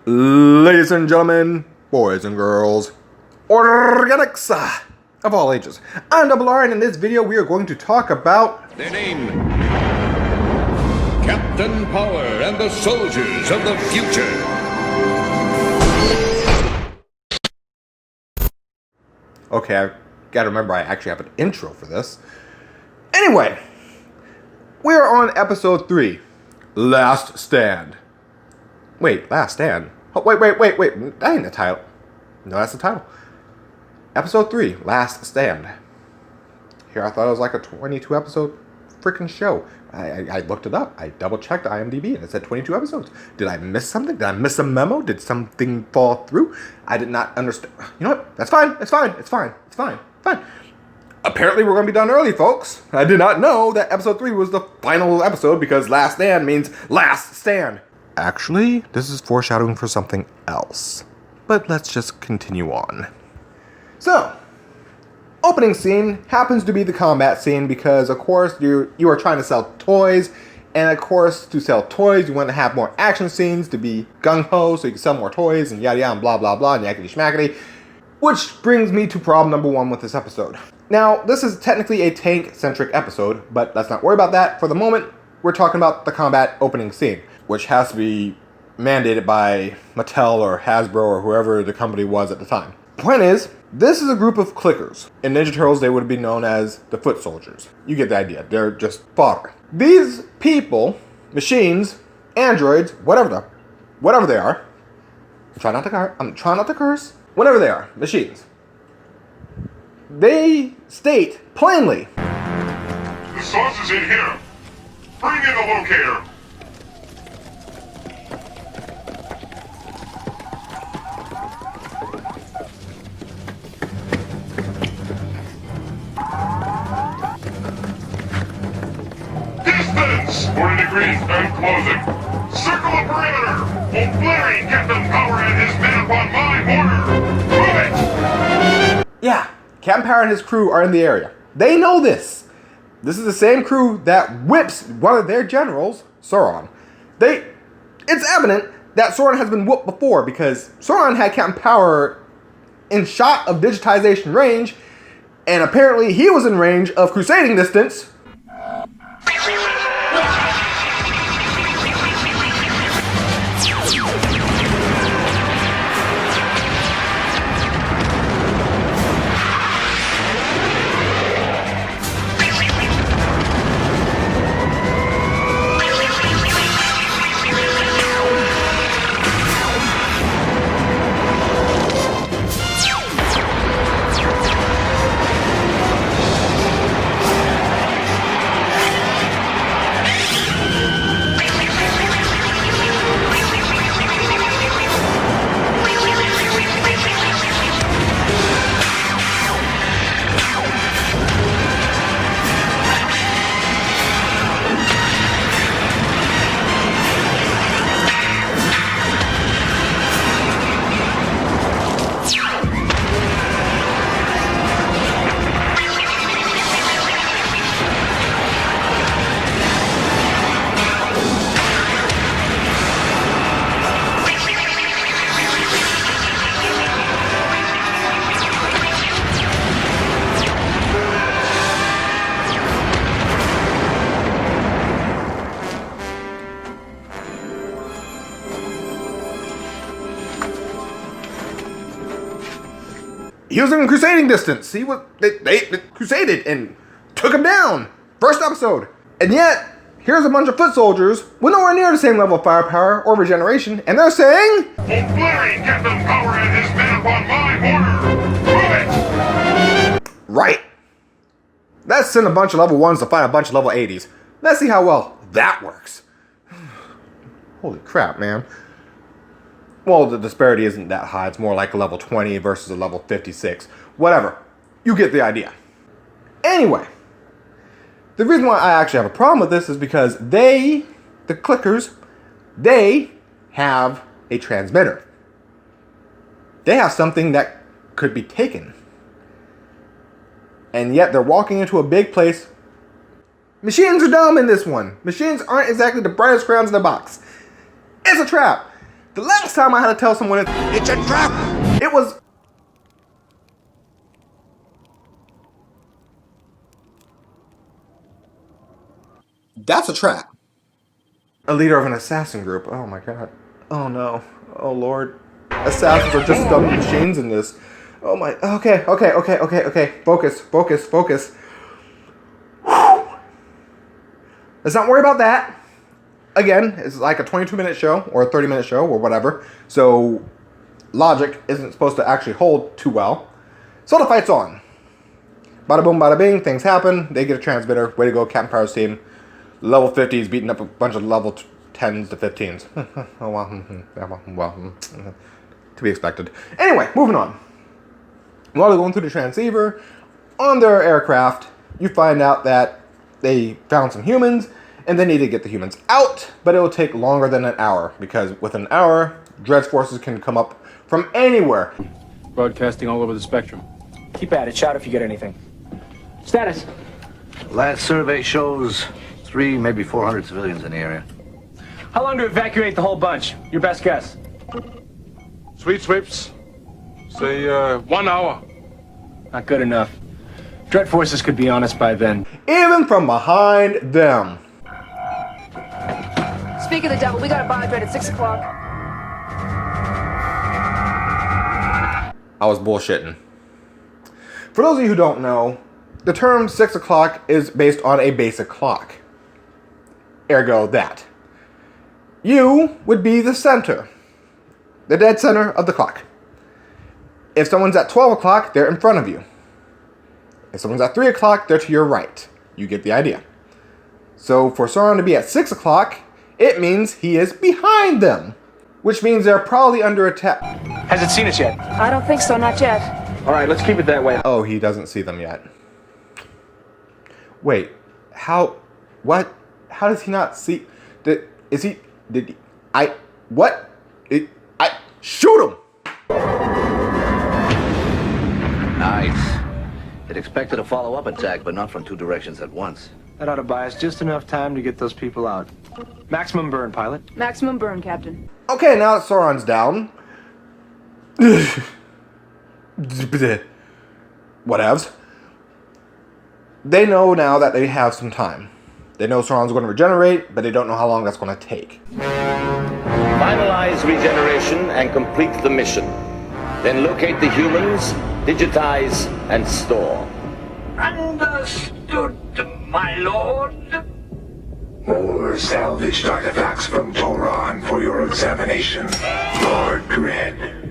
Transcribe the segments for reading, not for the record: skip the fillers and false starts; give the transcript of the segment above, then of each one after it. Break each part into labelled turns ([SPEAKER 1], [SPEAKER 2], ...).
[SPEAKER 1] Ladies and gentlemen, boys and girls, organics of all ages, I'm Double R, and in this video we are going to talk about
[SPEAKER 2] their name, Captain Power and the Soldiers of the Future.
[SPEAKER 1] Okay, I gotta remember I actually have an intro for this. Anyway, we are on episode 3, Last Stand. Wait, Last Stand? Oh, wait, that ain't the title. No, that's the title. Episode 3, Last Stand. Here, I thought it was like a 22 episode freaking show. I looked it up. I double checked IMDb and it said 22 episodes. Did I miss something? Did I miss a memo? Did something fall through? I did not understand. You know what? That's fine. It's fine. Apparently we're going to be done early, folks. I did not know that episode 3 was the final episode because Last Stand means last stand. Actually, this is foreshadowing for something else. But let's just continue on. So, opening scene happens to be the combat scene because, of course, you are trying to sell toys. And, of course, to sell toys, you want to have more action scenes to be gung-ho so you can sell more toys and yada yada and blah blah blah and yakety schmackety. Which brings me to problem number 1 with this episode. Now, this is technically a tank-centric episode, but let's not worry about that. For the moment, we're talking about the combat opening scene, which has to be mandated by Mattel or Hasbro or whoever the company was at the time. Point is, this is a group of clickers. In Ninja Turtles, they would be known as the Foot Soldiers. You get the idea. They're just fodder. These people, machines, androids, whatever they are, I'm trying not to curse. Whatever they are, machines. They state plainly,
[SPEAKER 3] "The sauce is in here. Bring in the locator." Distance! 40 degrees and closing. Circle the perimeter. Obliterate Captain Power and his men upon my order. Move it!
[SPEAKER 1] Yeah, Captain Power and his crew are in the area. They know this. This is the same crew that whips one of their generals, Sauron. It's evident that Sauron has been whooped before because Sauron had Captain Power in shot of digitization range, and apparently he was in range of crusading distance. He was in crusading distance. They crusaded and took him down. First episode. And yet, here's a bunch of foot soldiers with nowhere near the same level of firepower or regeneration, and they're saying,
[SPEAKER 3] "Obliterate Captain Power and his men upon my order. Move it!"
[SPEAKER 1] Right. Let's send a bunch of level 1s to fight a bunch of level 80s. Let's see how well that works. Holy crap, man. Well, the disparity isn't that high. It's more like a level 20 versus a level 56. Whatever. You get the idea. Anyway, the reason why I actually have a problem with this is because the clickers, they have a transmitter. They have something that could be taken. And yet they're walking into a big place. Machines are dumb in this one. Machines aren't exactly the brightest crowns in the box. It's a trap. The last time I had to tell someone it's a trap, it was... That's a trap. A leader of an assassin group. Oh my god. Oh no. Oh lord. Assassins are just dumb machines in this. Oh my. Okay. Focus. Whew. Let's not worry about that. Again, it's like a 22-minute show or a 30-minute show or whatever. So logic isn't supposed to actually hold too well. So the fight's on. Bada boom, bada bing. Things happen. They get a transmitter. Way to go, Captain Power's team. Level 50s beating up a bunch of level 10s to 15s. Oh, well, to be expected. Anyway, moving on. While they're going through the transceiver, on their aircraft, you find out that they found some humans, and they need to get the humans out, but it will take longer than an hour, because within an hour, Dred's forces can come up from anywhere.
[SPEAKER 4] Broadcasting all over the spectrum.
[SPEAKER 5] Keep at it. Shout if you get anything. Status.
[SPEAKER 6] Last survey shows 300, maybe 400 civilians in the area.
[SPEAKER 5] How long to evacuate the whole bunch? Your best guess.
[SPEAKER 4] Sweet sweeps. Say, 1 hour.
[SPEAKER 5] Not good enough. Dread forces could be on us by then.
[SPEAKER 1] Even from behind them.
[SPEAKER 7] Speak of the devil, we got a buy bid at 6 o'clock.
[SPEAKER 1] I was bullshitting. For those of you who don't know, the term 6 o'clock is based on a basic clock. Ergo that. You would be the center. The dead center of the clock. If someone's at 12 o'clock, they're in front of you. If someone's at 3 o'clock, they're to your right. You get the idea. So for Sauron to be at 6 o'clock, it means he is behind them. Which means they're probably under attack.
[SPEAKER 5] Has it seen us yet?
[SPEAKER 7] I don't think so, not yet.
[SPEAKER 5] All right, let's keep it that way.
[SPEAKER 1] Oh, he doesn't see them yet. Wait, how? What? How does he not see? Shoot him!
[SPEAKER 6] Nice. It expected a follow-up attack, but not from 2 directions at once.
[SPEAKER 5] That ought to buy us just enough time to get those people out. Maximum burn, pilot.
[SPEAKER 7] Maximum burn, Captain.
[SPEAKER 1] Okay, now that Sauron's down. Whatevs. They know now that they have some time. They know Sauron's going to regenerate, but they don't know how long that's going to take.
[SPEAKER 8] Finalize regeneration and complete the mission. Then locate the humans, digitize, and store.
[SPEAKER 9] Understood, my lord.
[SPEAKER 3] More salvaged artifacts from Toron for your examination, Lord Dredd.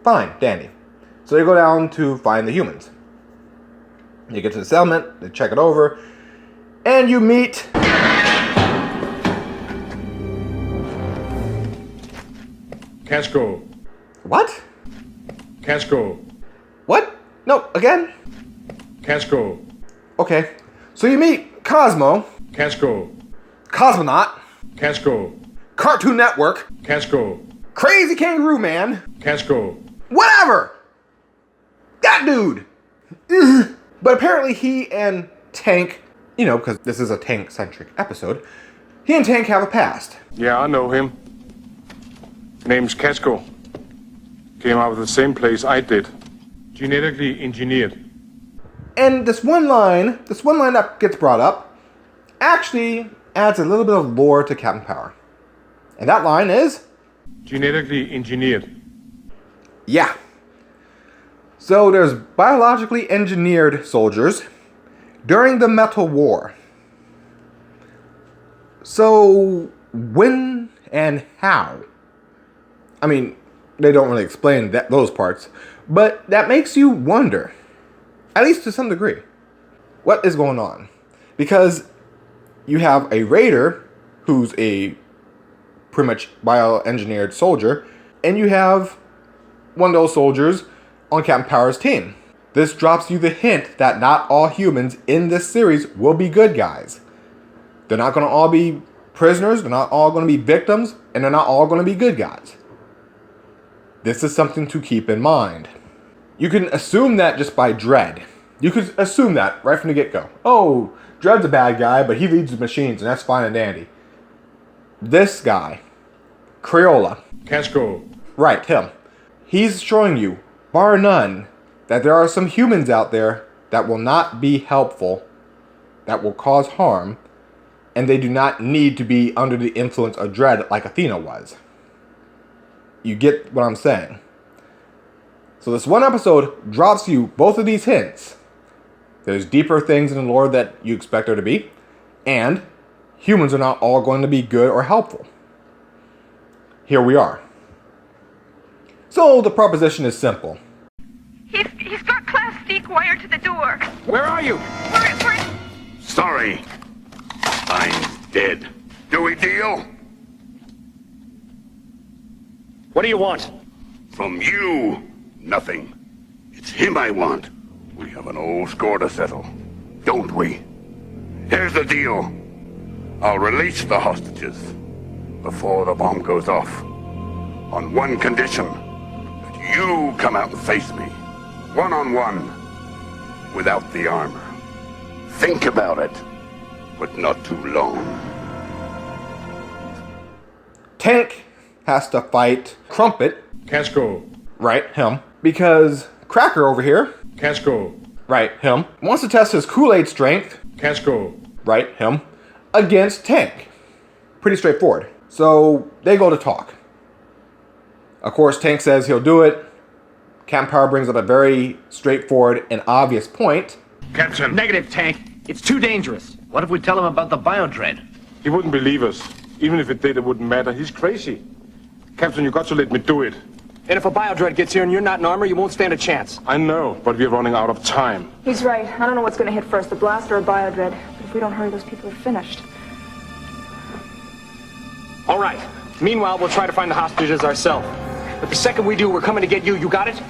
[SPEAKER 1] Fine, dandy. So they go down to find the humans. You get to the settlement, they check it over, and you meet...
[SPEAKER 4] Casco.
[SPEAKER 1] What?
[SPEAKER 4] Casco.
[SPEAKER 1] What? No, again?
[SPEAKER 4] Casco.
[SPEAKER 1] Okay. So you meet Cosmo,
[SPEAKER 4] Casco.
[SPEAKER 1] Cosmonaut,
[SPEAKER 4] Casco.
[SPEAKER 1] Cartoon Network,
[SPEAKER 4] Casco.
[SPEAKER 1] Crazy Kangaroo Man,
[SPEAKER 4] Casco.
[SPEAKER 1] whatever! That dude! Ugh. But apparently he and Tank, you know, because this is a Tank-centric episode, he and Tank have a past.
[SPEAKER 4] Yeah, I know him. Name's Casco. Came out of the same place I did. Genetically engineered.
[SPEAKER 1] And this one line that gets brought up, actually adds a little bit of lore to Captain Power. And that line is...
[SPEAKER 4] Genetically engineered.
[SPEAKER 1] Yeah. So there's biologically engineered soldiers during the Metal War. So when and how? I mean, they don't really explain those parts, but that makes you wonder, at least to some degree, what is going on? Because you have a raider who's a pretty much bioengineered soldier, and you have one of those soldiers on Captain Power's team. This drops you the hint that not all humans in this series will be good guys. They're not going to all be prisoners, they're not all going to be victims, and they're not all going to be good guys. This is something to keep in mind. You can assume that just by Dredd. You could assume that right from the get-go. Oh, Dredd's a bad guy, but he leads the machines, and that's fine and dandy. This guy, Crayola.
[SPEAKER 4] Casco.
[SPEAKER 1] Right, him. He's showing you, bar none, that there are some humans out there that will not be helpful, that will cause harm, and they do not need to be under the influence of Dredd like Athena was. You get what I'm saying? So this one episode drops you both of these hints. There's deeper things in the lore that you expect there to be, and humans are not all going to be good or helpful. Here we are. So the proposition is simple.
[SPEAKER 9] He's got plastic wired to the door.
[SPEAKER 5] Where are you?
[SPEAKER 9] We're
[SPEAKER 3] Sorry. I'm dead. Do we deal?
[SPEAKER 5] What do you want?
[SPEAKER 3] From you, nothing. It's him I want. We have an old score to settle, don't we? Here's the deal. I'll release the hostages before the bomb goes off. On one condition, that you come out and face me, one-on-one, without the armor. Think about it, but not too long.
[SPEAKER 1] Tank has to fight Crumpet,
[SPEAKER 4] Casco.
[SPEAKER 1] right, him, because Cracker over here,
[SPEAKER 4] Casco.
[SPEAKER 1] right, him, wants to test his Kool-Aid strength,
[SPEAKER 4] Casco.
[SPEAKER 1] right, him, against Tank. Pretty straightforward. So they go to talk. Of course, Tank says he'll do it. Captain Power brings up a very straightforward and obvious point.
[SPEAKER 3] Captain.
[SPEAKER 5] Negative, Tank. It's too dangerous.
[SPEAKER 6] What if we tell him about the biodread?
[SPEAKER 4] He wouldn't believe us. Even if it did, it wouldn't matter. He's crazy. Captain, you got to let me do it.
[SPEAKER 5] And if a biodread gets here and you're not in armor, you won't stand a chance.
[SPEAKER 4] I know, but we're running out of time.
[SPEAKER 7] He's right. I don't know what's going to hit first, the blaster or biodread. But if we don't hurry, those people are finished.
[SPEAKER 5] All right. Meanwhile, we'll try to find the hostages ourselves. But the second we do, we're coming to get you. You got it?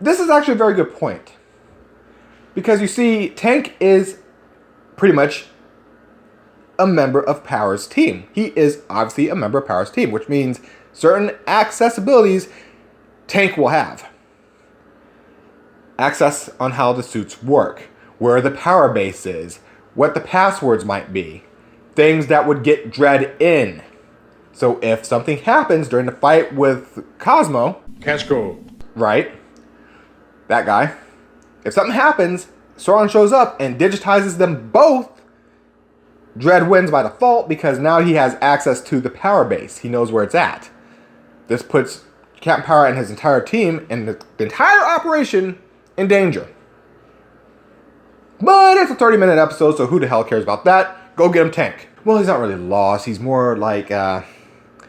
[SPEAKER 1] This is actually a very good point. Because you see, Tank is pretty much a member of Power's team. He is obviously a member of Power's team, which means certain accessibilities Tank will have. Access on how the suits work, where the power base is, what the passwords might be, things that would get Dredd in. So if something happens during the fight with Cosmo,
[SPEAKER 4] Casco.
[SPEAKER 1] right, that guy, if something happens, Sauron shows up and digitizes them both, Dredd wins by default because now he has access to the power base. He knows where it's at. This puts Captain Power and his entire team and the entire operation in danger. But it's a 30-minute episode, so who the hell cares about that? Go get him, Tank. Well, he's not really lost. He's more like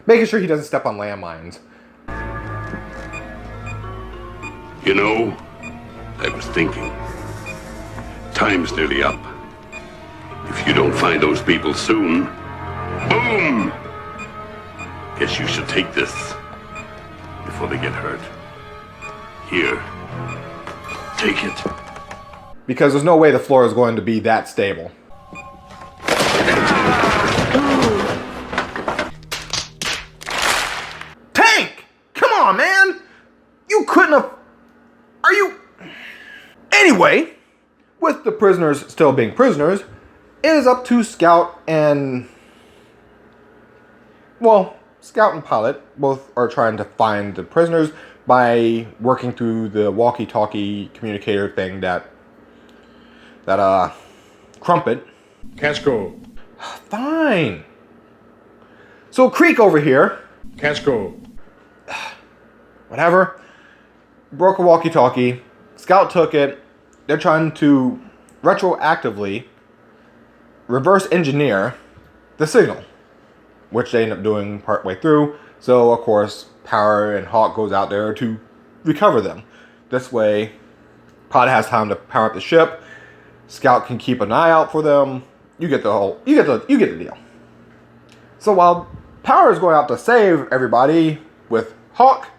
[SPEAKER 1] making sure he doesn't step on landmines.
[SPEAKER 3] You know, I was thinking. Time's nearly up. If you don't find those people soon, boom! Guess you should take this before they get hurt. Here, take it.
[SPEAKER 1] Because there's no way the floor is going to be that stable. Tank! Come on, man! You couldn't have... Are you... Anyway, with the prisoners still being prisoners, it is up to Scout and... Well, Scout and Pilot both are trying to find the prisoners by working through the walkie-talkie communicator thing that Crumpet.
[SPEAKER 4] Casco.
[SPEAKER 1] Fine. So Creek over here,
[SPEAKER 4] Casco.
[SPEAKER 1] whatever, broke a walkie-talkie. Scout took it. They're trying to retroactively reverse engineer the signal, which they end up doing partway through. So, of course, Power and Hawk goes out there to recover them. This way, Pod has time to power up the ship. Scout can keep an eye out for them. You get the deal. So while Power is going out to save everybody with Hawk,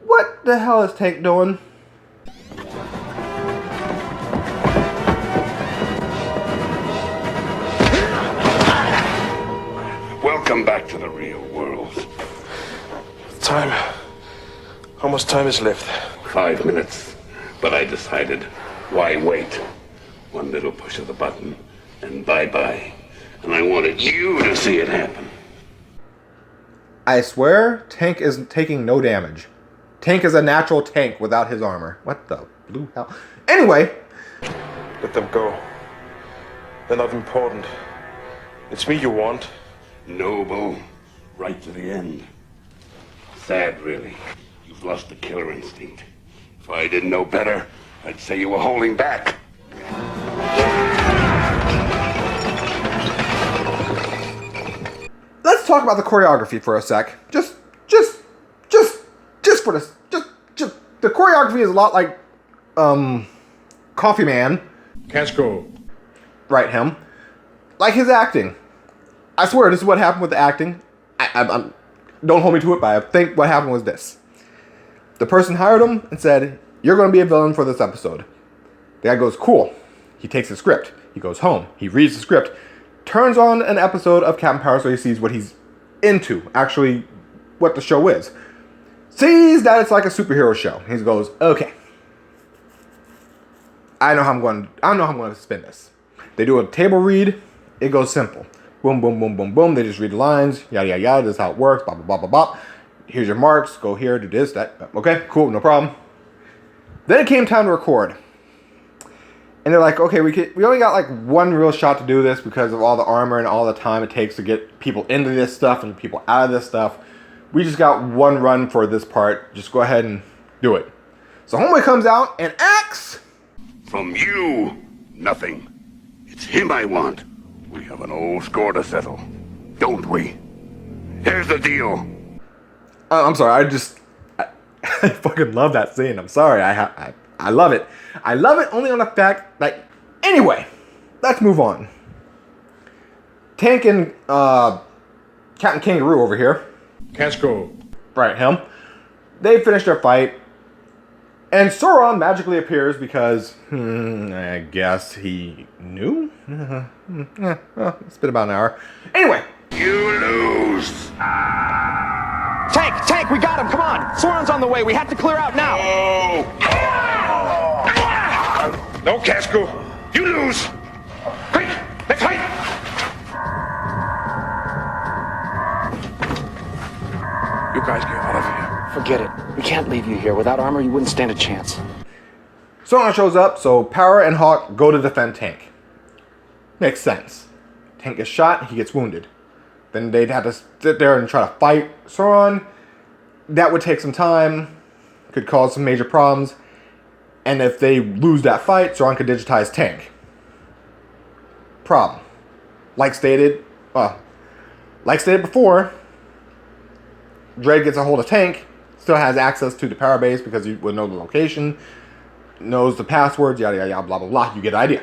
[SPEAKER 1] what the hell is Tank doing?
[SPEAKER 3] Welcome back to the real world.
[SPEAKER 4] Time. How much time is left?
[SPEAKER 3] 5 minutes. But I decided, why wait? One little push of the button, and bye-bye. And I wanted you to see it happen.
[SPEAKER 1] I swear, Tank is taking no damage. Tank is a natural tank without his armor. What the blue hell? Anyway.
[SPEAKER 4] Let them go. They're not important. It's me you want.
[SPEAKER 3] Noble, right to the end. Sad, really. You've lost the killer instinct. If I didn't know better, I'd say you were holding back.
[SPEAKER 1] Let's talk about the choreography for a sec. Just for this. Just. The choreography is a lot like, Coffee Man.
[SPEAKER 4] Casco.
[SPEAKER 1] Right, him. Like his acting. I swear, this is what happened with the acting. I'm don't hold me to it, but I think what happened was this. The person hired him and said, "You're going to be a villain for this episode." The guy goes, "Cool." He takes the script. He goes home. He reads the script. Turns on an episode of Captain Power so he sees what he's into. Actually, what the show is. Sees that it's like a superhero show. He goes, "Okay. I know how I'm going to spin this." They do a table read. It goes simple. Boom, boom, boom, boom, boom. They just read the lines. Yada, yada, yada. This is how it works. Blah, blah, blah, blah, blah. Here's your marks. Go here. Do this, that. Okay, cool. No problem. Then it came time to record. And they're like, okay, we only got like one real shot to do this because of all the armor and all the time it takes to get people into this stuff and people out of this stuff. We just got one run for this part. Just go ahead and do it. So Homeboy comes out and acts.
[SPEAKER 3] From you, nothing. It's him I want. We have an old score to settle, don't we? Here's the deal.
[SPEAKER 1] I'm sorry. I fucking love that scene. I'm sorry. I love it. I love it only on the fact that... Anyway, let's move on. Tank and Captain Kangaroo over here.
[SPEAKER 4] Casco.
[SPEAKER 1] Right, him. They finish their fight. And Sauron magically appears because, I guess he knew? Well, it's been about an hour. Anyway.
[SPEAKER 3] You lose.
[SPEAKER 5] Tank, we got him. Come on. Sauron's on the way. We have to clear out now.
[SPEAKER 3] No, Casco. You lose. Quick, let's fight.
[SPEAKER 4] You guys get out of here.
[SPEAKER 5] Forget it. We can't leave you here. Without armor, you wouldn't stand a chance.
[SPEAKER 1] Sauron shows up, so Power and Hawk go to defend Tank. Makes sense. Tank gets shot, he gets wounded. Then they'd have to sit there and try to fight Sauron. That would take some time. Could cause some major problems. And if they lose that fight, Sauron could digitize Tank. Problem. Like stated before, Dredd gets a hold of Tank, still has access to the power base because he would know the location, knows the passwords, yada, yada, yada, blah, blah, blah. You get the idea.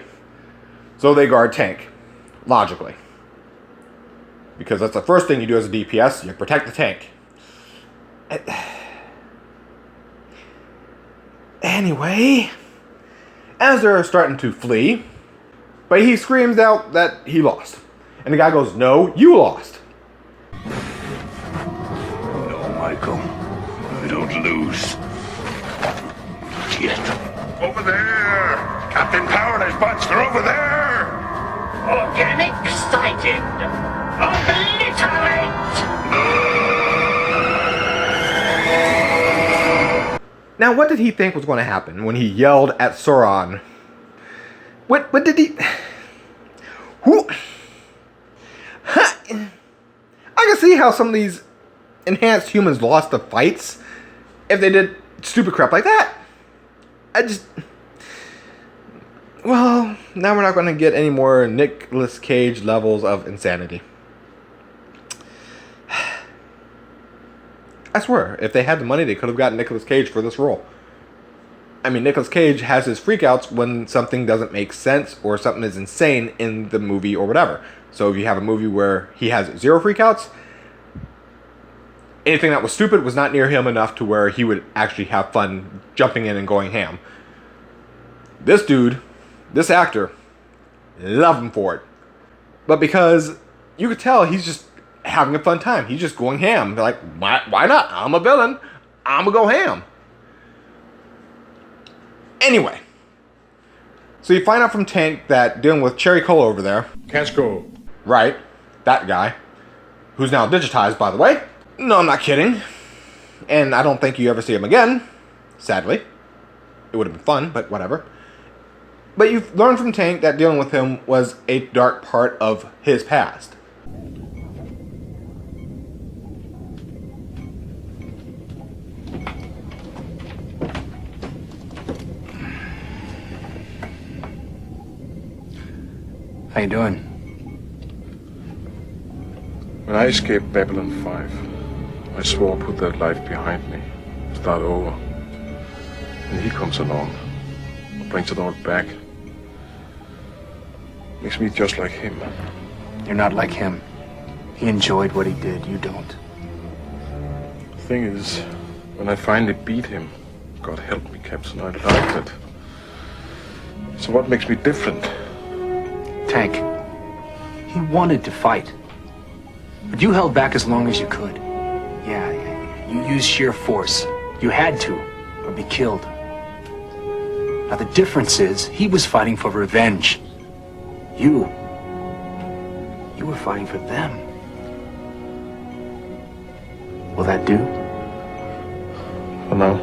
[SPEAKER 1] So they guard Tank, logically. Because that's the first thing you do as a DPS, you protect the tank. Anyway, as they're starting to flee, but he screams out that he lost. And the guy goes, "No, you lost."
[SPEAKER 3] No, Michael. I don't lose. Yet. Over there! Captain Power and his bunch, they're over there!
[SPEAKER 10] Organic sighted. Obliterate!
[SPEAKER 1] Now, what did he think was going to happen when he yelled at Sauron? What did he... Who... I can see how some of these enhanced humans lost the fights if they did stupid crap like that. Well, now we're not going to get any more Nicolas Cage levels of insanity. I swear, if they had the money, they could have gotten Nicolas Cage for this role. I mean, Nicolas Cage has his freakouts when something doesn't make sense or something is insane in the movie or whatever. So if you have a movie where he has zero freakouts, anything that was stupid was not near him enough to where he would actually have fun jumping in and going ham. This dude, this actor, love him for it. But because you could tell he's just having a fun time. He's just going ham. They're like, why not? I'm a villain. I'm gonna go ham. Anyway. So you find out from Tank that dealing with Cherry Cola over there.
[SPEAKER 4] Casco.
[SPEAKER 1] Right. That guy. Who's now digitized, by the way. No, I'm not kidding. And I don't think you ever see him again. Sadly. It would have been fun, but whatever. But you've learned from Tank that dealing with him was a dark part of his past.
[SPEAKER 5] How you doing?
[SPEAKER 4] When I escaped Babylon 5, I swore I'd put that life behind me, start over. And he comes along, brings it all back. Makes me just like him.
[SPEAKER 5] You're not like him. He enjoyed what he did. You don't.
[SPEAKER 4] The thing is, when I finally beat him, God help me, Captain, I liked it. So what makes me different?
[SPEAKER 5] Tank. He wanted to fight. But you held back as long as you could. Yeah. You used sheer force. You had to, or be killed. Now the difference is, he was fighting for revenge. You were fighting for them. Will that do?
[SPEAKER 4] For now.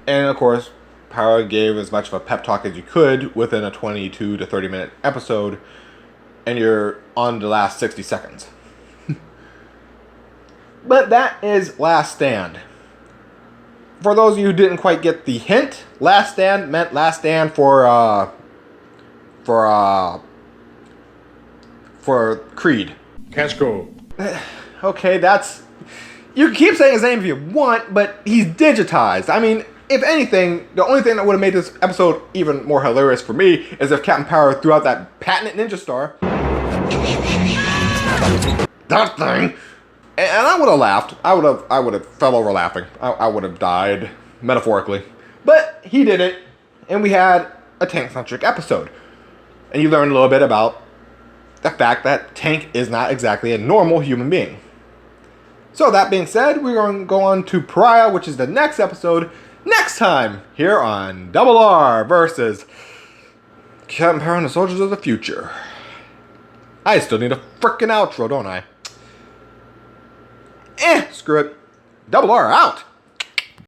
[SPEAKER 1] And of course, Power gave as much of a pep talk as you could within a 22 to 30 minute episode, and you're on the last 60 seconds. But that is Last Stand. For those of you who didn't quite get the hint, Last Stand meant Last Stand for Creed.
[SPEAKER 4] Casco.
[SPEAKER 1] Okay, that's... You can keep saying his name if you want, but he's digitized. I mean, if anything, the only thing that would have made this episode even more hilarious for me is if Captain Power threw out that patented ninja star. That thing! And I would have laughed. I would have fell over laughing. I would have died, metaphorically. But he did it, and we had a Tank-centric episode. And you learned a little bit about the fact that Tank is not exactly a normal human being. So that being said, we're going to go on to Pariah, which is the next episode, next time, here on Double R versus Captain Power and the Soldiers of the Future. I still need a frickin' outro, don't I? Screw it. Double R out!